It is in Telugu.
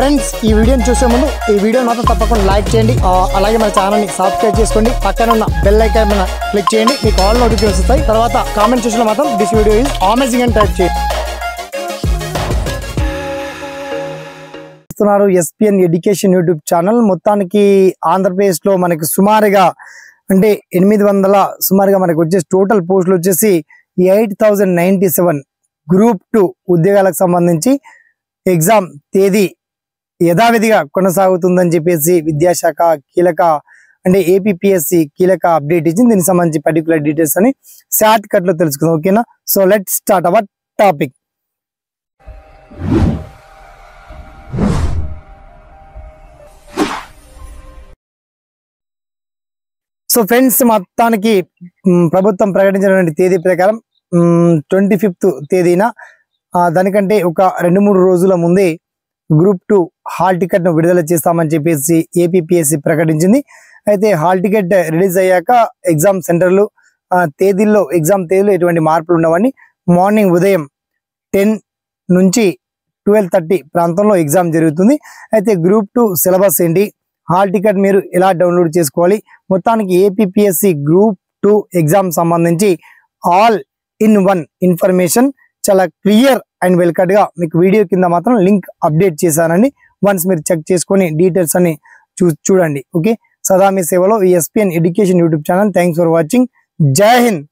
ఫ్రెండ్స్ ఈ వీడియోని చూసే ముందు ఈ వీడియోని మాత్రం తప్పకుండా లైక్ చేయండి, అలాగే మన ఛానల్ని సబ్స్క్రైబ్ చేసుకోండి, పక్కన ఉన్న బెల్ ఐకాన్ మీద క్లిక్ చేయండి, మీకు ఆల్ నోటిఫికేషన్స్ వస్తాయి. తర్వాత కామెంట్ సెక్షన్లో మాత్రం దిస్ వీడియో ఈజ్ అమేజింగ్ అని టైప్ చేయండి. ఎస్పీఎన్ ఎడ్యుకేషన్ యూట్యూబ్ ఛానల్ మొత్తానికి ఆంధ్రప్రదేశ్లో మనకి సుమారుగా అంటే 800 సుమారుగా మనకి వచ్చేసి టోటల్ పోస్టులు వచ్చేసి 8097 గ్రూప్ 2 ఉద్యోగాలకు సంబంధించి ఎగ్జామ్ తేదీ యథావిధిగా కొనసాగుతుందని చెప్పేసి విద్యాశాఖ కీలక అంటే ఏపీపీఎస్సి కీలక అప్డేట్ ఇచ్చింది. దీనికి సంబంధించి పర్టికులర్ డీటెయిల్స్ అని షార్ట్ కట్ లో తెలుసుకుందాం. ఓకేనా, so let's start our topic. So friends, మొత్తానికి ప్రభుత్వం ప్రకటించినటువంటి తేదీ ప్రకారం 25th తేదీన దానికంటే ఒక 2-3 రోజుల ముందే గ్రూప్ 2 హాల్ టికెట్ ను విడుదల చేస్తామని చెప్పేసి ఏపీపీఎస్సి ప్రకటించింది. అయితే హాల్ టికెట్ రిలీజ్ అయ్యాక ఎగ్జామ్ సెంటర్లు తేదీల్లో ఎగ్జామ్ తేదీలో ఎటువంటి మార్పులు ఉండవని, మార్నింగ్ ఉదయం 10 నుంచి 12:30 ప్రాంతంలో ఎగ్జామ్ జరుగుతుంది. అయితే గ్రూప్ 2 సిలబస్ ఏంటి, హాల్ టికెట్ మీరు ఎలా డౌన్లోడ్ చేసుకోవాలి, మొత్తానికి ఏపీపీఎస్సి గ్రూప్ 2 ఎగ్జామ్ సంబంధించి ఆల్ ఇన్ వన్ ఇన్ఫర్మేషన్ చాలా క్లియర్ అండ్ వెల్ కట్ గా మీకు వీడియో కింద మాత్రం లింక్ అప్డేట్ చేశానండి. వన్స్ మీరు చెక్ చేసుకొని డీటెయిల్స్ అన్ని చూడండి. ఓకే, సదా మీ సేవలో ఈ SPN education YouTube channel. Thanks for watching. జై హింద్.